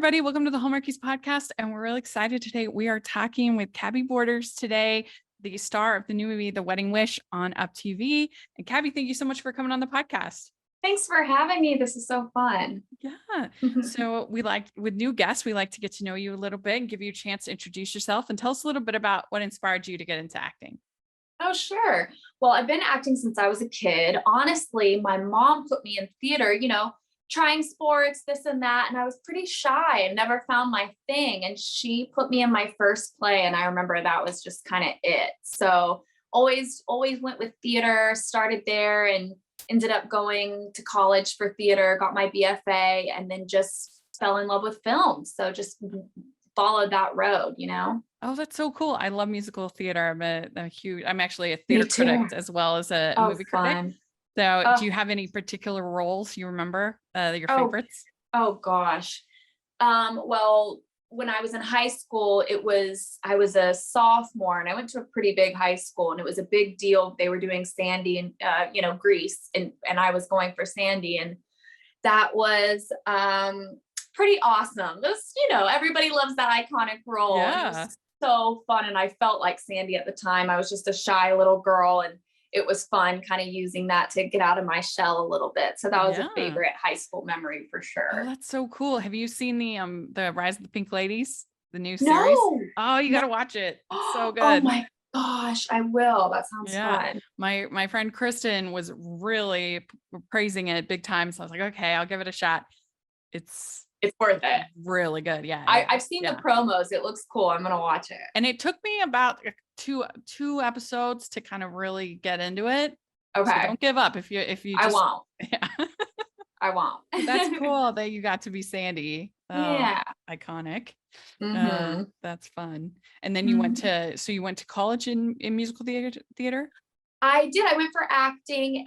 everybody. Welcome to the Hallmarkies podcast. And we're really excited today. We are talking with Kabby Borders today, the star of the new movie, The Wedding Wish on UPTV. And Kabby, thank you so much for coming on the podcast. Thanks for having me. This is so fun. Yeah. So with new guests, we like to get to know you a little bit and give you a chance to introduce yourself and tell us a little bit about what inspired you to get into acting. Oh, sure. Well, I've been acting since I was a kid. Honestly, my mom put me in theater, trying sports, this and that. And I was pretty shy and never found my thing. And she put me in my first play. And I remember that was just kind of it. So always went with theater, started there and ended up going to college for theater, got my BFA, and then just fell in love with film. So just followed that road, Oh, that's so cool. I love musical theater. I'm actually a theater critic as well as a movie critic. So do you have any particular roles you remember, your favorites? Oh gosh. Well, when I was in high school, I was a sophomore and I went to a pretty big high school and it was a big deal. They were doing Sandy and, Grease and I was going for Sandy. And that was pretty awesome. This, everybody loves that iconic role. Yeah. It was so fun. And I felt like Sandy at the time. I was just a shy little girl and it was fun kind of using that to get out of my shell a little bit. So that was a favorite high school memory for sure. Oh, that's so cool. Have you seen the Rise of the Pink Ladies, the new series? No. Oh, you got to watch it. It's so good. Oh my gosh, I will. That sounds fun. My friend Kristen was really praising it big time. So I was like, okay, I'll give it a shot. It's worth it. Really good. Yeah. I've seen the promos. It looks cool. I'm going to watch it. And it took me about two episodes to kind of really get into it. Okay. So don't give up if you I won't. Yeah. I won't. That's cool that you got to be Sandy. Yeah. Iconic. Mm-hmm. That's fun. And then you went to college in musical theater? I did. I went for acting.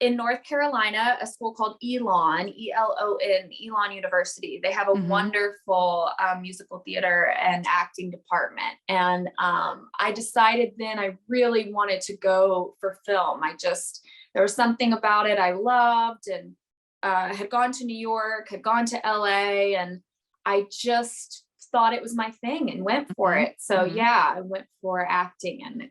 In North Carolina, a school called Elon, E-L-O-N, Elon University. They have a wonderful musical theater and acting department. And I decided then I really wanted to go for film. There was something about it I loved and had gone to New York, had gone to LA, and I just thought it was my thing and went for it. So I went for acting and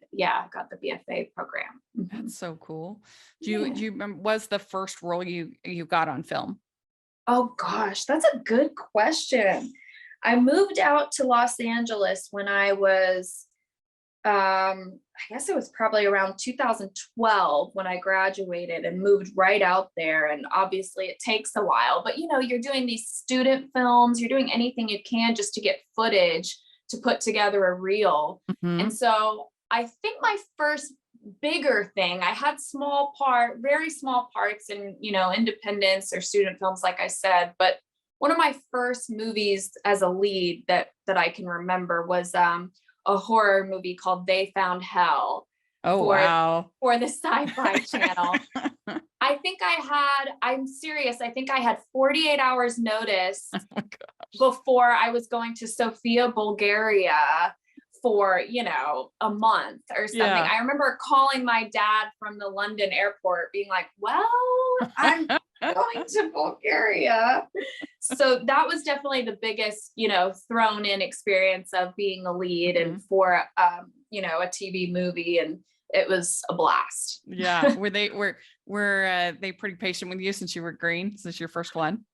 got the BFA program. That's so cool. Do you remember, was the first role you got on film? Oh gosh, that's a good question. I moved out to Los Angeles when I was, I guess it was probably around 2012 when I graduated and moved right out there. And obviously it takes a while, but you're doing these student films, you're doing anything you can just to get footage to put together a reel. And so I think my first bigger thing, I had very small parts in, independence or student films, like I said, but one of my first movies as a lead that I can remember was a horror movie called They Found Hell. Wow. For the Sci-Fi Channel. I'm serious. I think I had 48 hours notice before I was going to Sofia, Bulgaria for, a month or something. Yeah. I remember calling my dad from the London airport being like, well, I'm going to Bulgaria. So that was definitely the biggest, thrown in experience of being a lead and for, a TV movie. And it was a blast. Yeah. Were they pretty patient with you since you were green? Since your first one?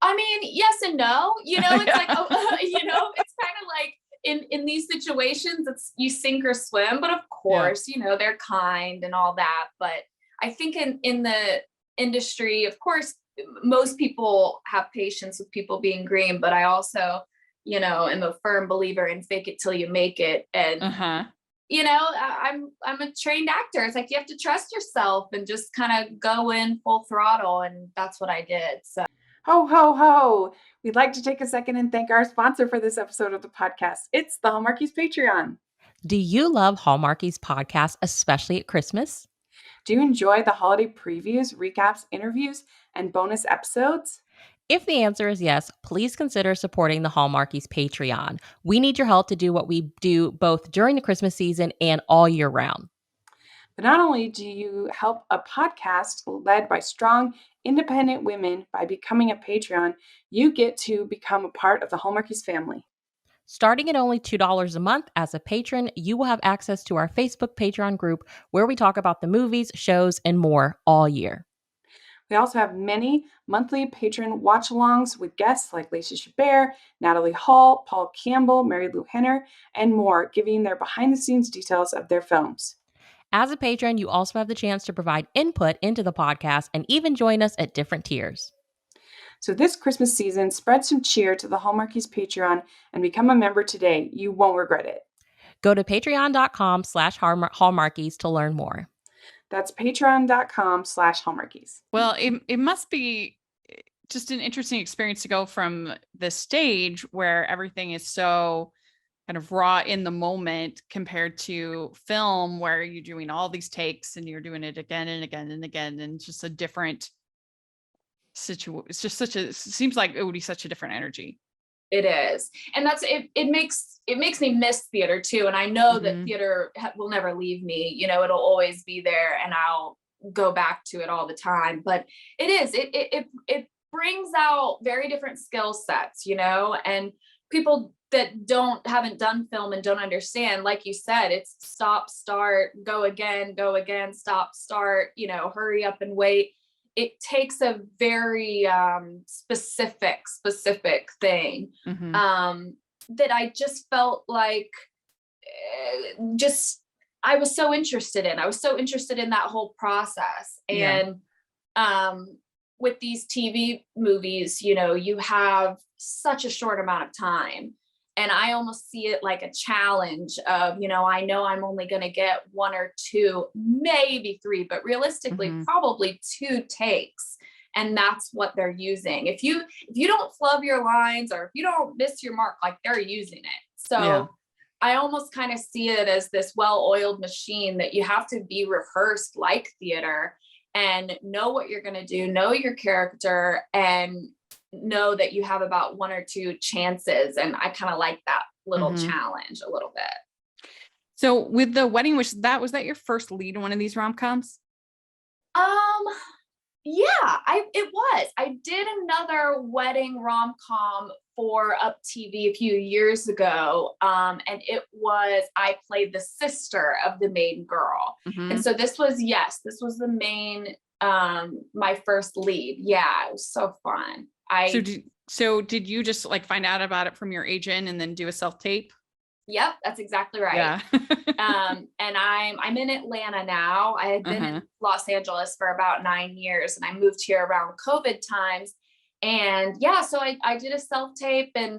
I mean, yes and no, it's like, it's kind of like, in these situations, it's you sink or swim, but of course, they're kind and all that. But I think in the industry, of course, most people have patience with people being green, but I also, am a firm believer in fake it till you make it. And, I'm a trained actor. It's like, you have to trust yourself and just kind of go in full throttle. And that's what I did. So. Ho, ho, ho. We'd like to take a second and thank our sponsor for this episode of the podcast. It's the Hallmarkies Patreon. Do you love Hallmarkies podcasts, especially at Christmas? Do you enjoy the holiday previews, recaps, interviews, and bonus episodes? If the answer is yes, please consider supporting the Hallmarkies Patreon. We need your help to do what we do both during the Christmas season and all year round. But not only do you help a podcast led by strong, independent women by becoming a Patreon, you get to become a part of the Hallmarkies family. Starting at only $2 a month as a patron, you will have access to our Facebook Patreon group where we talk about the movies, shows, and more all year. We also have many monthly patron watch-alongs with guests like Lacey Chabert, Natalie Hall, Paul Campbell, Mary Lou Henner, and more, giving their behind-the-scenes details of their films. As a patron, you also have the chance to provide input into the podcast and even join us at different tiers. So this Christmas season, spread some cheer to the Hallmarkies Patreon and become a member today. You won't regret it. Go to patreon.com/hallmarkies to learn more. That's patreon.com/hallmarkies. Well, it must be just an interesting experience to go from the stage where everything is so kind of raw in the moment compared to film where you're doing all these takes and you're doing it again and again and again. And it's just a different situation. It's just it seems like it would be such a different energy. It is. And that's it. It makes me miss theater too. And I know that theater will never leave me, it'll always be there and I'll go back to it all the time, but it brings out very different skill sets, and people that haven't done film and don't understand, like you said, it's stop, start, go again, stop, start, hurry up and wait. It takes a very specific thing that I just felt like I was so interested in. I was so interested in that whole process. And with these TV movies, you have such a short amount of time. And I almost see it like a challenge of, I know I'm only going to get 1 or 2, maybe 3, but realistically, probably 2 takes. And that's what they're using. If you don't flub your lines or if you don't miss your mark, like they're using it. So I almost kind of see it as this well-oiled machine that you have to be rehearsed like theater and know what you're going to do, know your character, and know that you have about 1 or 2 chances. And I kind of like that little challenge a little bit. So with The Wedding Wish, was that your first lead in one of these rom-coms? Yeah, it was. I did another wedding rom-com for UPTV a few years ago. And I played the sister of the main girl. And so this was the main, my first lead. Yeah, it was so fun. So did you just like find out about it from your agent and then do a self-tape? Yep, that's exactly right. Yeah. And I'm in Atlanta now. I had been in Los Angeles for about 9 years and I moved here around COVID times. And so I did a self-tape and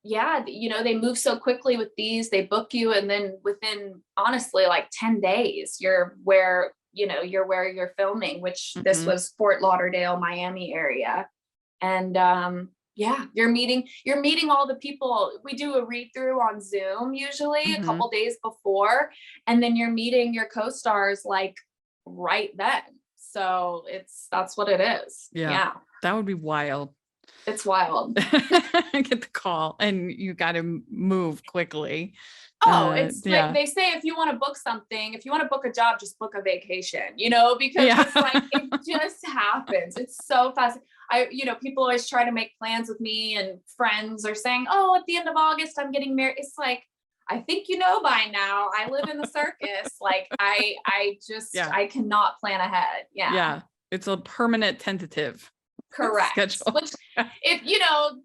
they move so quickly with these, they book you. And then within honestly, like 10 days, you're where you're filming, which this was Fort Lauderdale, Miami area. And you're meeting all the people. We do a read through on Zoom, usually a couple days before, and then you're meeting your co-stars like right then. So that's what it is. Yeah. That would be wild. It's wild. Get the call and you got to move quickly. It's like they say, if you want to book something, if you want to book a job, just book a vacation, because it's like, it just happens. It's so fast. People always try to make plans with me and friends are saying, at the end of August, I'm getting married. It's like, I think by now I live in the circus. Like I cannot plan ahead. Yeah. It's a permanent tentative. Correct. Schedule. Which, if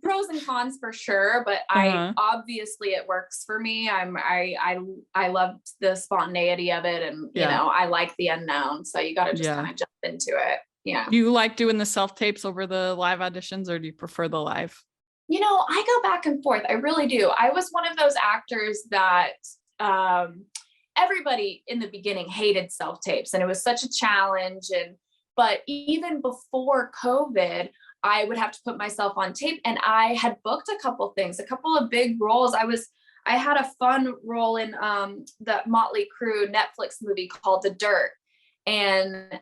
pros and cons for sure, but I obviously it works for me. I love the spontaneity of it, and I like the unknown. So you got to just kind of jump into it. Yeah. Do you like doing the self tapes over the live auditions, or do you prefer the live? I go back and forth. I really do. I was one of those actors that everybody in the beginning hated self tapes, and it was such a challenge. But even before COVID, I would have to put myself on tape, and I had booked a couple of big roles. I had a fun role in the Motley Crue Netflix movie called The Dirt. And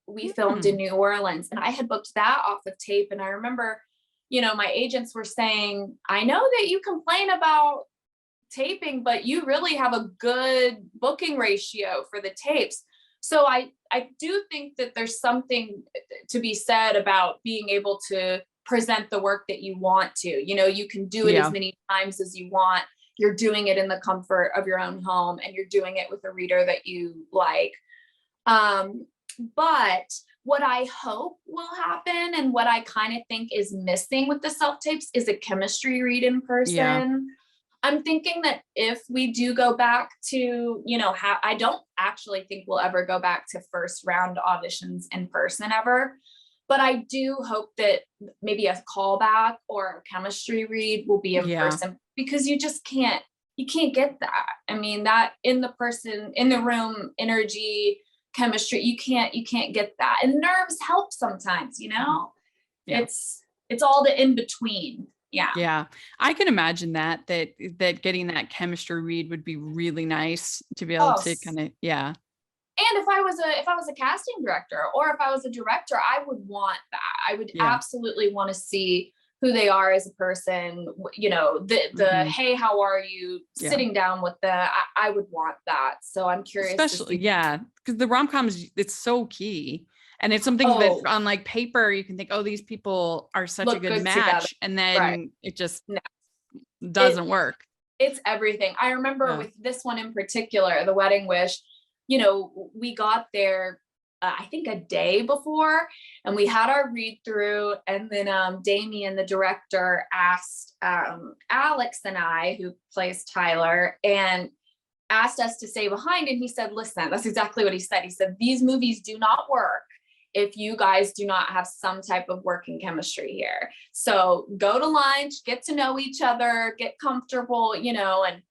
we filmed in New Orleans, and I had booked that off of tape. And I remember, my agents were saying, I know that you complain about taping, but you really have a good booking ratio for the tapes. So I do think that there's something to be said about being able to present the work that you want to. You know, you can do it as many times as you want. You're doing it in the comfort of your own home, and you're doing it with a reader that you like. But what I hope will happen, and what I kind of think is missing with the self-tapes, is a chemistry read in person. Yeah. I'm thinking that if we do go back to, you know, I don't actually think we'll ever go back to first round auditions in person ever, but I do hope that maybe a callback or a chemistry read will be in person, because you just can't get that. I mean, that in the room energy, chemistry, you can't get that. And nerves help sometimes, you know. It's all the in between. Yeah. I can imagine that getting that chemistry read would be really nice to be able to kind of, And if I was a casting director, or if I was a director, I would want that. I would absolutely want to see who they are as a person, you know, the hey, how are you, sitting down with I would want that. So I'm curious. Especially, because the rom-coms, it's so key. And it's something that on like paper, you can think, oh, these people are such a good match. Together. And then it just doesn't work. It's everything. I remember with this one in particular, The Wedding Wish, you know, we got there, I think a day before, and we had our read through. And then Damien, the director, asked Alex and I, who plays Tyler, and asked us to stay behind. And he said, listen, that's exactly what he said. He said, these movies do not work if you guys do not have some type of working chemistry here. So go to lunch, get to know each other, get comfortable, you know. And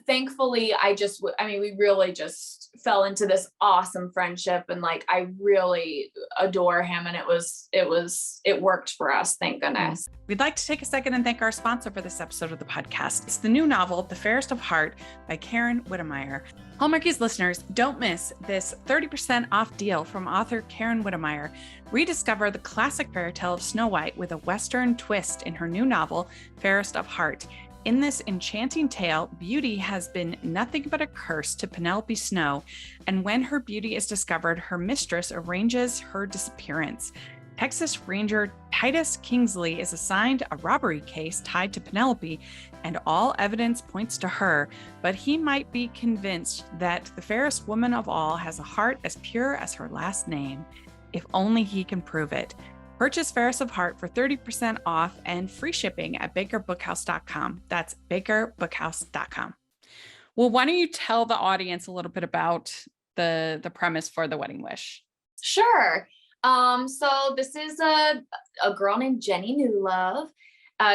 thankfully, we really just fell into this awesome friendship, and like, I really adore him, and it worked for us. Thank goodness. We'd like to take a second and thank our sponsor for this episode of the podcast. It's the new novel, The Fairest of Heart by Karen Whittemire. Hallmarkies listeners, don't miss this 30% off deal from author Karen Whittemire. Rediscover the classic fairy tale of Snow White with a Western twist in her new novel, Fairest of Heart. In this enchanting tale, beauty has been nothing but a curse to Penelope Snow, and when her beauty is discovered, her mistress arranges her disappearance. Texas Ranger Titus Kingsley is assigned a robbery case tied to Penelope, and all evidence points to her, but he might be convinced that the fairest woman of all has a heart as pure as her last name, if only he can prove it. Purchase Fairest of Heart for 30% off and free shipping at bakerbookhouse.com. That's bakerbookhouse.com. Well, why don't you tell the audience a little bit about the premise for The Wedding Wish? Sure. So this is a girl named Jenny Newlove.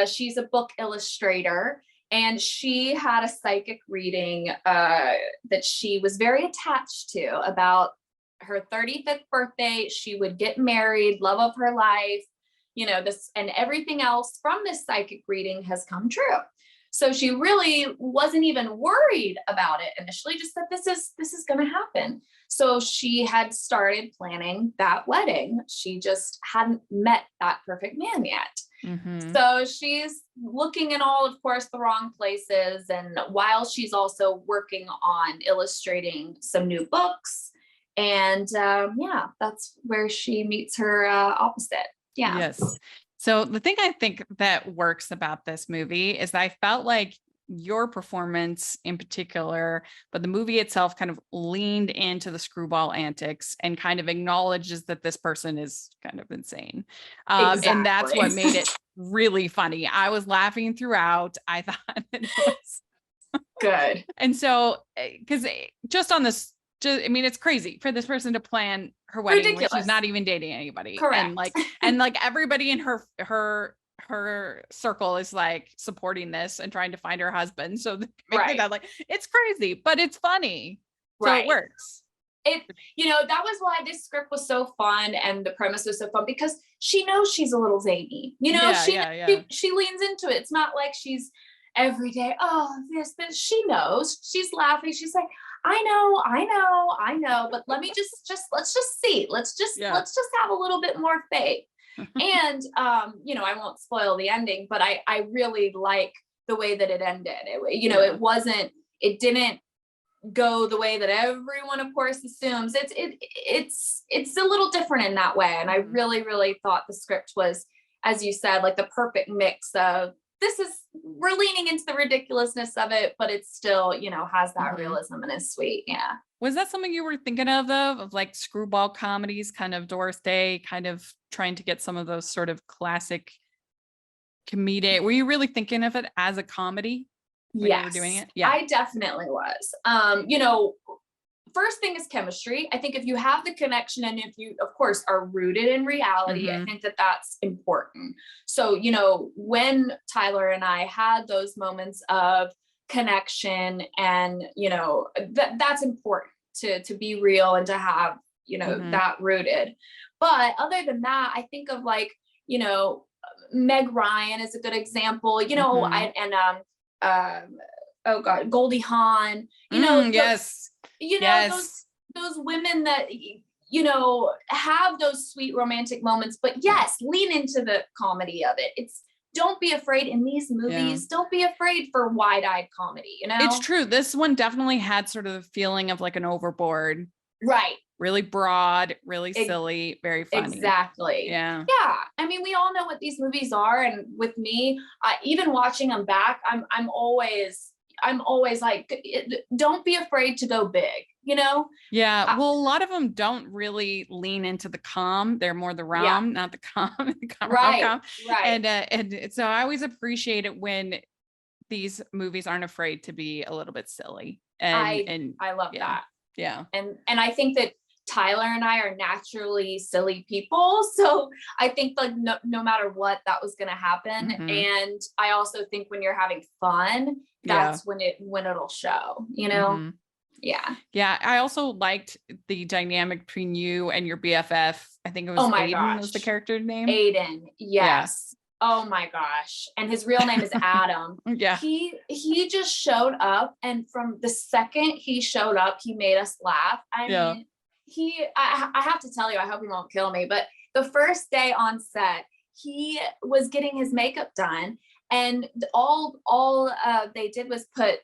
She's a book illustrator, and she had a psychic reading that she was very attached to about her 35th birthday. She would get married, love of her life, you know, this, and everything else from this psychic reading has come true. So she really wasn't even worried about it initially, just that this is going to happen. So she had started planning that wedding. She just hadn't met that perfect man yet. Mm-hmm. So she's looking in all, of course, the wrong places. And while she's also working on illustrating some new books, and that's where she meets her opposite. Yeah. Yes. So the thing I think that works about this movie is that I felt like your performance in particular, but the movie itself kind of leaned into the screwball antics and kind of acknowledges that this person is kind of insane. Exactly. And that's what made it really funny. I was laughing throughout. I thought it was good. And so, because just on this, it's crazy for this person to plan her wedding when she's not even dating anybody. Correct. And like everybody in her circle is like supporting this and trying to find her husband. So that like, it's crazy, but it's funny. So it works. That was why this script was so fun and the premise was so fun, because she knows she's a little zany, she leans into it. It's not like she's every day, this, she knows, she's laughing. She's like, I know, but let me let's just see. Let's just have a little bit more faith. And, I won't spoil the ending, but I really like the way that it ended. It didn't go the way that everyone of course assumes. It's a little different in that way. And I really, really thought the script was, as you said, like the perfect mix of we're leaning into the ridiculousness of it, but it still, has that realism and is sweet. Yeah. Was that something you were thinking of like screwball comedies, kind of Doris Day, kind of trying to get some of those sort of classic comedic? Were you really thinking of it as a comedy when you were doing it? Yeah, I definitely was. First thing is chemistry. I think if you have the connection and if you, of course, are rooted in reality, I think that that's important. So, when Tyler and I had those moments of connection and, that's important to be real and to have, that rooted. But other than that, I think of like, Meg Ryan is a good example, oh God, Goldie Hawn, yes. Those women that, have those sweet romantic moments, but yes, lean into the comedy of it. Don't be afraid in these movies. Don't be afraid for wide-eyed comedy, It's true. This one definitely had sort of the feeling of like an overboard. Right. Really broad, really silly, very funny. Exactly. Yeah. Yeah. I mean, we all know what these movies are. And with me, even watching them back, I'm always like, don't be afraid to go big, Yeah. Well, a lot of them don't really lean into the com. They're more the rom, not the com. Right. Rom-com. Right. And so I always appreciate it when these movies aren't afraid to be a little bit silly. And I love that. Yeah. And I think that Tyler and I are naturally silly people. So I think like no matter what, that was going to happen. And I also think when you're having fun, that's when it'll show, Yeah. Yeah. I also liked the dynamic between you and your BFF. I think it was Aiden was the character name. Aiden. Yes. Yeah. Oh my gosh. And his real name is Adam. Yeah. He just showed up. And from the second he showed up, he made us laugh. I mean, I have to tell you, I hope he won't kill me, but the first day on set, he was getting his makeup done and all they did was put,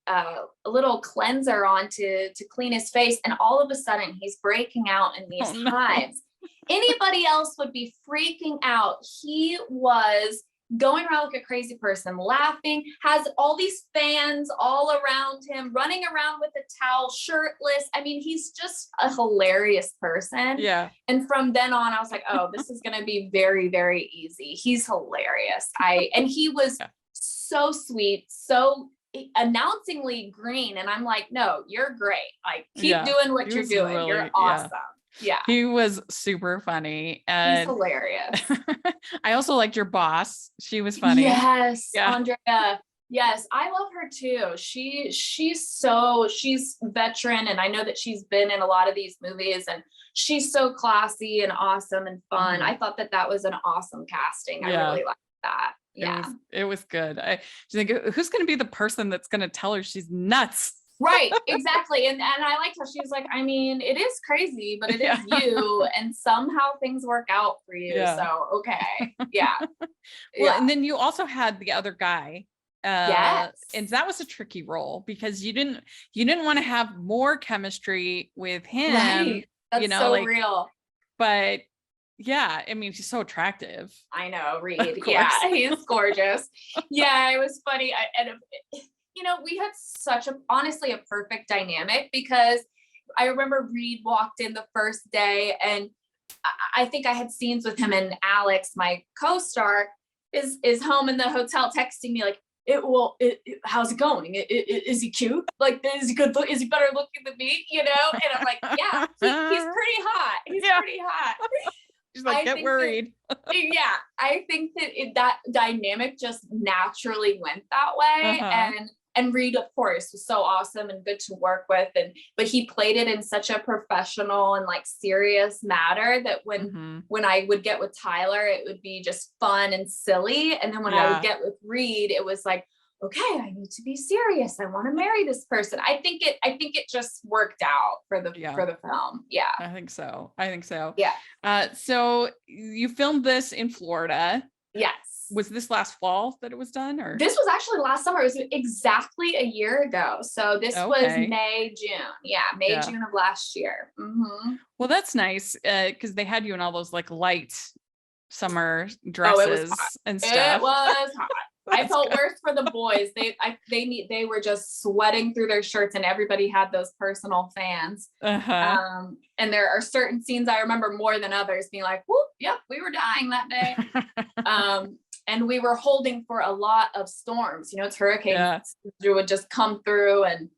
a little cleanser on to clean his face. And all of a sudden he's breaking out in these hives. Anybody else would be freaking out. He was going around like a crazy person, laughing, has all these fans all around him, running around with a towel, shirtless. I mean, he's just a hilarious person. Yeah. And from then on, I was like, oh, this is going to be very, very easy. He's hilarious. And he was so sweet, so announcingly green. And I'm like, no, you're great. Like, keep doing what you're doing. Really, you're awesome. Yeah. He was super funny. And he's hilarious. I also liked your boss. She was funny. Yes. Yeah. Andrea. Yes. I love her too. She's veteran. And I know that she's been in a lot of these movies and she's so classy and awesome and fun. I thought that was an awesome casting. I really liked that. Yeah. It was good. She's like, who's going to be the person that's going to tell her she's nuts? Right, exactly. And I liked how she was like, I mean, it is crazy, but it is you. And somehow things work out for you. Yeah. So, okay. Yeah. Well, and then you also had the other guy. Yes. And that was a tricky role because you didn't want to have more chemistry with him. Right. That's so real. But yeah, I mean, he's so attractive. I know, Reed. Yeah, he's gorgeous. Yeah, it was funny. We had honestly a perfect dynamic because I remember Reed walked in the first day and I think I had scenes with him and Alex, my co-star, is home in the hotel texting me like, how's it going? Is he cute? Like, is he good? Is he better looking than me? And I'm like, yeah, he's pretty hot. He's pretty hot. She's like, get worried. I think that dynamic just naturally went that way. And Reed, of course, was so awesome and good to work with. But he played it in such a professional and like serious manner that when I would get with Tyler, it would be just fun and silly. And then when I would get with Reed, it was like, okay, I need to be serious. I want to marry this person. I think it just worked out for the film. Yeah. I think so. Yeah. So you filmed this in Florida. Yes. Was this last fall that it was done, or? This was actually last summer. It was exactly a year ago. So this was Okay. May, June. Yeah, May, Yeah. June of last year. Well, that's nice because they had you in all those like light summer Oh, it was dresses hot. and It stuff. was hot. I That's felt good. worse for the boys. They were just sweating through their shirts, and everybody had those personal fans. Uh-huh. And there are certain scenes I remember more than others, being like, "Whoop, yep, we were dying that day." And we were holding for a lot of storms. It's hurricanes. Yeah. It would just come through, and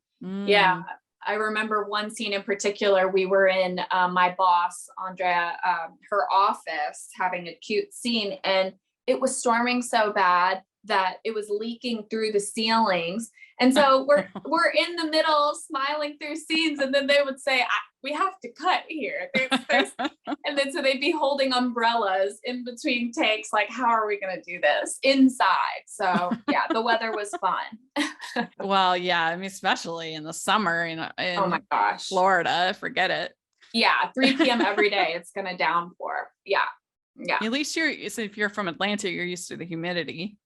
yeah. Mm. I remember one scene in particular. We were in my boss, Andrea, her office, having a cute scene, and it was storming so bad that it was leaking through the ceilings. And so we're in the middle smiling through scenes, and then they would say, we have to cut here. And then so they'd be holding umbrellas in between takes, like, how are we going to do this inside? So yeah, the weather was fun. Well, yeah, I mean, especially in the summer in Oh my gosh. Florida, forget it. Yeah, 3 p.m. every day, it's going to downpour. Yeah. Yeah. At least if you're from Atlanta, you're used to the humidity.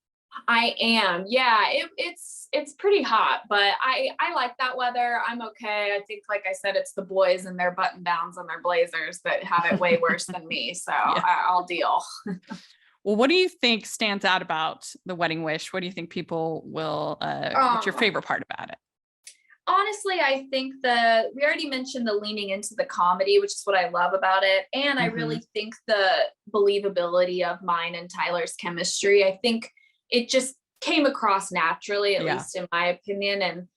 I am. Yeah, it's pretty hot, but I like that weather. I'm okay. I think, like I said, it's the boys and their button downs and their blazers that have it way worse than me. So Yeah. I'll deal. Well, what do you think stands out about The Wedding Wish? What do you think people will, what's your favorite part about it? Honestly, I think we already mentioned the leaning into the comedy, which is what I love about it. And I really think the believability of mine and Tyler's chemistry. I think it just came across naturally, at least in my opinion. And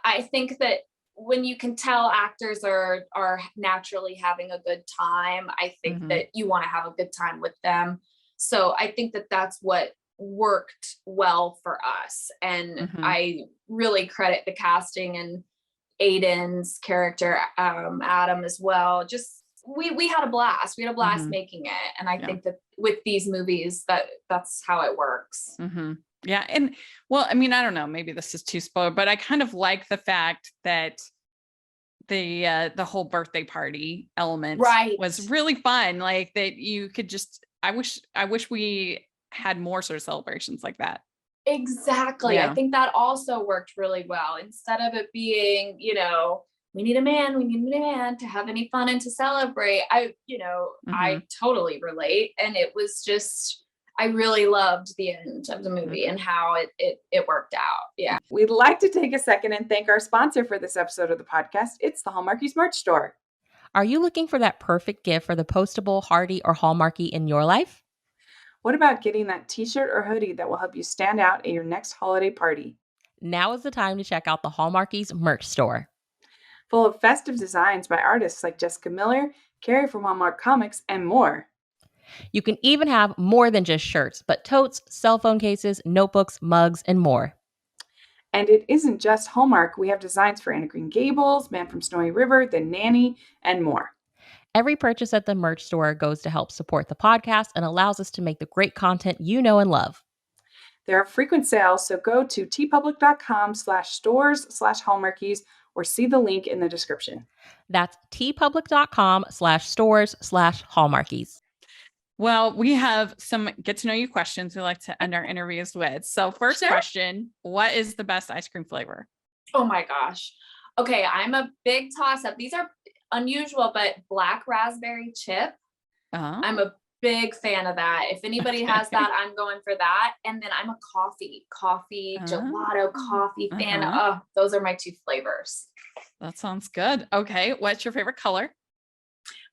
I think that when you can tell actors are naturally having a good time, I think that you want to have a good time with them. So I think that that's what worked well for us. And I really credit the casting and Aiden's character, Adam, as well. Just we had a blast. We had a blast making it. And I think that with these movies, that's how it works. Yeah. And well, I mean, I don't know, maybe this is too spoiled, but I kind of like the fact that the whole birthday party element was really fun. Like that you could just, I wish we had more sort of celebrations like that. Exactly. I think that also worked really well. Instead of it being, we need a man to have any fun and to celebrate. I totally relate. And it was just, I really loved the end of the movie and how it worked out. Yeah. We'd like to take a second and thank our sponsor for this episode of the podcast. It's the Hallmarkies merch store. Are you looking for that perfect gift for the postable, Hardy, or Hallmarky in your life? What about getting that t-shirt or hoodie that will help you stand out at your next holiday party? Now is the time to check out the Hallmarkies merch store. Full of festive designs by artists like Jessica Miller, Carrie from Hallmark Comics, and more. You can even have more than just shirts, but totes, cell phone cases, notebooks, mugs, and more. And it isn't just Hallmark. We have designs for Anna Green Gables, Man from Snowy River, The Nanny, and more. Every purchase at the merch store goes to help support the podcast and allows us to make the great content you know and love. There are frequent sales, so go to tpublic.com/stores/Hallmarkies or see the link in the description. That's tpublic.com/stores/Hallmarkies. Well, we have some get to know you questions we like to end our interviews with. So first question, what is the best ice cream flavor? Oh my gosh. Okay. I'm a big toss up. These are unusual, but black raspberry chip. I'm a big fan of that. If anybody has that, I'm going for that. And then I'm a coffee gelato coffee fan. Oh, those are my 2 flavors. That sounds good. Okay. What's your favorite color?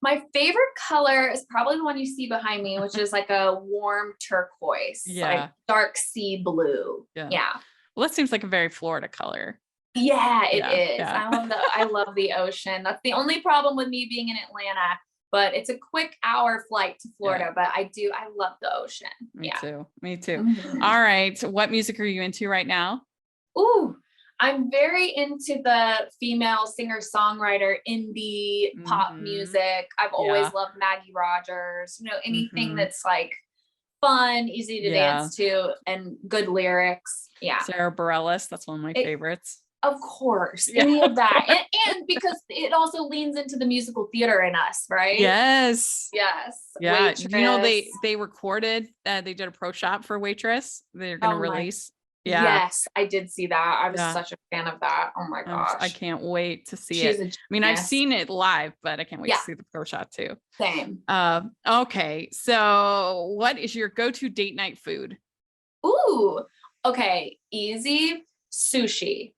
My favorite color is probably the one you see behind me, which is like a warm turquoise, like dark sea blue. Yeah. Well, that seems like a very Florida color. Yeah, it is. Yeah. I love the ocean. That's the only problem with me being in Atlanta, but it's a quick hour flight to Florida, but I love the ocean. Me too. All right. What music are you into right now? Ooh, I'm very into the female singer-songwriter indie pop music. I've always loved Maggie Rogers, anything that's like fun, easy to dance to, and good lyrics. Yeah. Sarah Bareilles, that's one of my favorites. Of course, Yeah. any of that. And because it also leans into the musical theater in us, right? Yes. Yes. Yeah. Waitress. You know, they recorded, they did a pro shop for Waitress. They're going to Oh my- release. Yeah. Yes, I did see that. I was Yeah. such a fan of that. Oh my I gosh. can't wait to see She's it. a I mean, I've genius. seen it live, but I can't wait Yeah. to see the pro shot too. Same. Okay. So what is your go-to date night food? Ooh, okay, easy sushi.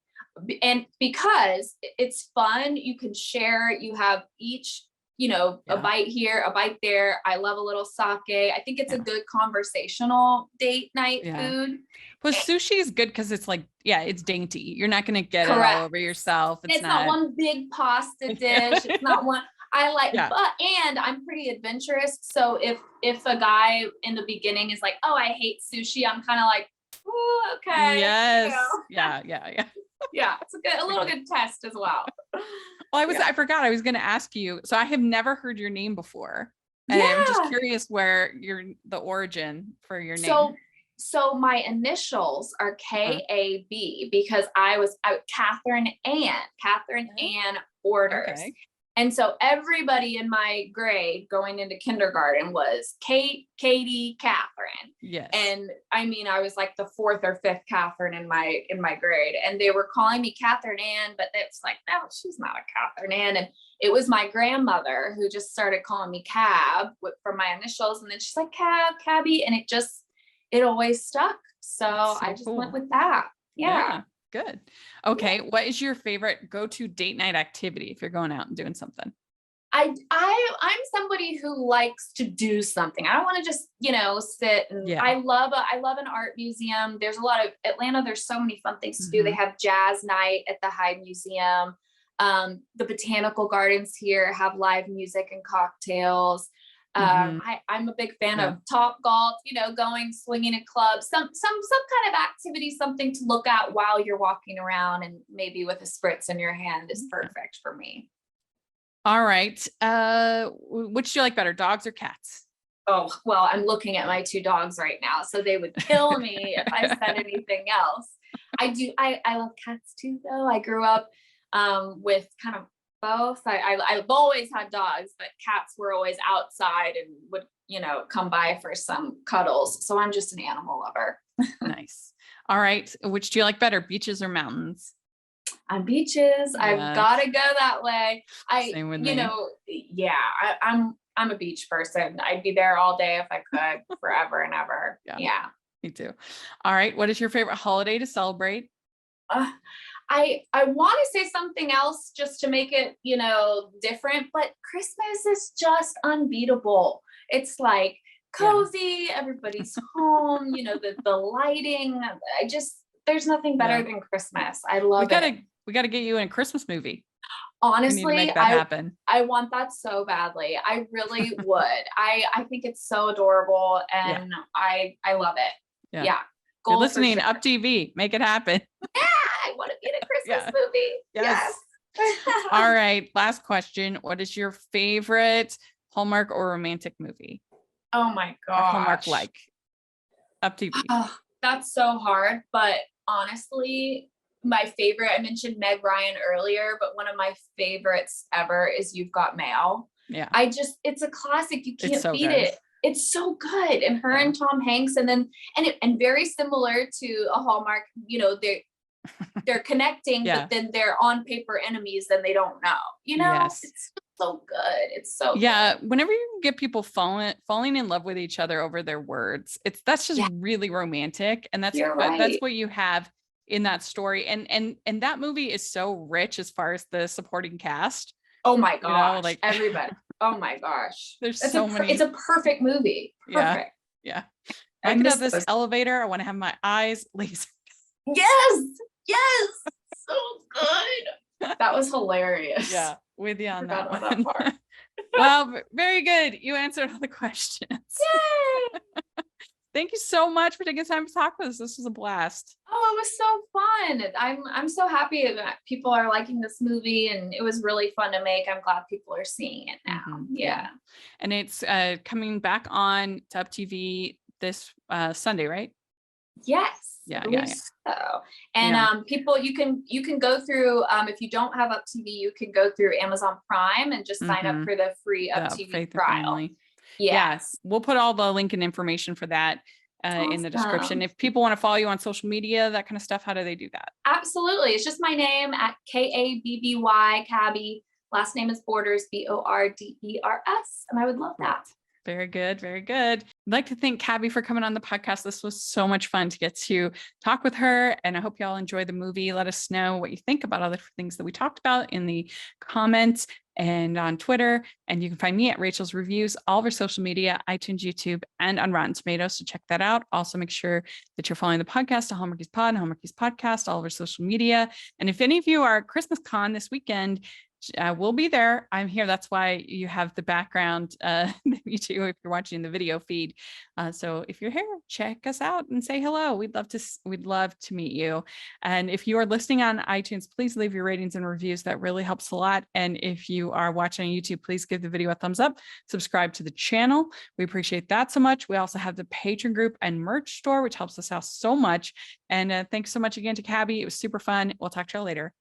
And because it's fun, you can share, you have each, a Yeah. bite here, a bite there. I love a little sake. I think it's a Yeah. good conversational date night Yeah. food. Well, sushi is good because it's like, it's dainty. You're not going to get it all Correct. over yourself. It's not one big pasta dish. It's not one. I like, Yeah. and I'm pretty adventurous. So if a guy in the beginning is like, oh, I hate sushi, I'm kind of like, oh, okay. Yes. Yeah. Yeah. It's a little good test as well. Well, I forgot I was going to ask you. So I have never heard your name before. And Yeah. I'm just curious where the origin for your name. So my initials are KAB because I was Catherine Ann Borders. Okay. And so everybody in my grade going into kindergarten was Katie, Catherine. Yes. And I mean, I was like the fourth or fifth Catherine in my grade, and they were calling me Catherine Ann, but it's like, no, she's not a Catherine Ann. And it was my grandmother who just started calling me Cab for my initials, and then she's like Cabby, and it always stuck. So I just went with that. Yeah. Good. Okay. Yeah. What is your favorite go-to date night activity if you're going out and doing something? I'm somebody who likes to do something. I don't want to just, sit and I love an art museum. There's a lot of Atlanta. There's so many fun things to do. They have jazz night at the Hyde Museum. The botanical gardens here have live music and cocktails. I'm a big fan of Top Golf, going swinging at clubs, some kind of activity, something to look at while you're walking around, and maybe with a spritz in your hand is perfect for me. All right. Which do you like better, dogs or cats? Oh, well, I'm looking at my two dogs right now, so they would kill me if I said anything else. I love cats too, though. I grew up with kind of both. I've always had dogs, but cats were always outside and would, come by for some cuddles. So I'm just an animal lover. Nice. All right. Which do you like better, beaches or mountains? On beaches. I've got to go that way. Same with me. I'm a beach person. I'd be there all day if I could, forever and ever. Yeah. Me too. All right. What is your favorite holiday to celebrate? I want to say something else just to make it, different, but Christmas is just unbeatable. It's like cozy, everybody's home, the lighting. There's nothing better than Christmas. I love it. We got to get you in a Christmas movie. Honestly, make that happen. I want that so badly. I really would. I think it's so adorable, and I love it. Yeah. You're listening, UPTV, make it happen. Yeah, I want to be in a Christmas movie. Yes. All right. Last question. What is your favorite Hallmark or romantic movie? Oh my gosh. Hallmark like UPTV. Oh, that's so hard. But honestly, my favorite, I mentioned Meg Ryan earlier, but one of my favorites ever is You've Got Mail. Yeah. It's a classic. You can't beat it. It's so good. And her and Tom Hanks, and very similar to a Hallmark, they're connecting, but then they're on paper enemies and they don't know, it's so good. It's so good. Whenever you get people falling in love with each other over their words, that's just really romantic. And that's what you have in that story. And that movie is so rich as far as the supporting cast. Oh my gosh. Everybody. Oh my gosh. There's so many. It's a perfect movie. Perfect. Yeah. I could have this elevator. I want to have my eyes laser. Yes. So good. That was hilarious. Yeah. With you on that one. Well, very good. You answered all the questions. Yay. Thank you so much for taking time to talk with us. This was a blast. Oh, it was so fun. I'm so happy that people are liking this movie, and it was really fun to make. I'm glad people are seeing it now. Yeah. And it's coming back on to UPTV this Sunday, right? Yes, I Yeah, yeah, believe yeah. so. And Yeah. people, you can go through, if you don't have Up TV, you can go through Amazon Prime and just sign up Mhm. for the free Up The TV Faith and trial. Family. Yeah. Yes, we'll put all the link and information for that in the description. Awesome. If people want to follow you on social media, that kind of stuff, how do they do that? Absolutely. It's just my name at Kabby, Kabby. Last name is Borders, Borders. And I would love that. Very good. Very good. I'd like to thank Kabby for coming on the podcast. This was so much fun to get to talk with her. And I hope y'all enjoy the movie. Let us know what you think about other things that we talked about in the comments and on Twitter. And you can find me at Rachel's Reviews, all of our social media, iTunes, YouTube, and on Rotten Tomatoes. So check that out. Also make sure that you're following the podcast, Hallmarkies Pod, Hallmarkies Podcast, all of our social media. And if any of you are at Christmas Con this weekend, we'll be there. I'm here. That's why you have the background that you do if you're watching the video feed. So if you're here, check us out and say hello. We'd love to meet you. And if you are listening on iTunes, please leave your ratings and reviews. That really helps a lot. And if you are watching on YouTube, please give the video a thumbs up. Subscribe to the channel. We appreciate that so much. We also have the Patreon group and merch store, which helps us out so much. And thanks so much again to Kabby. It was super fun. We'll talk to you later.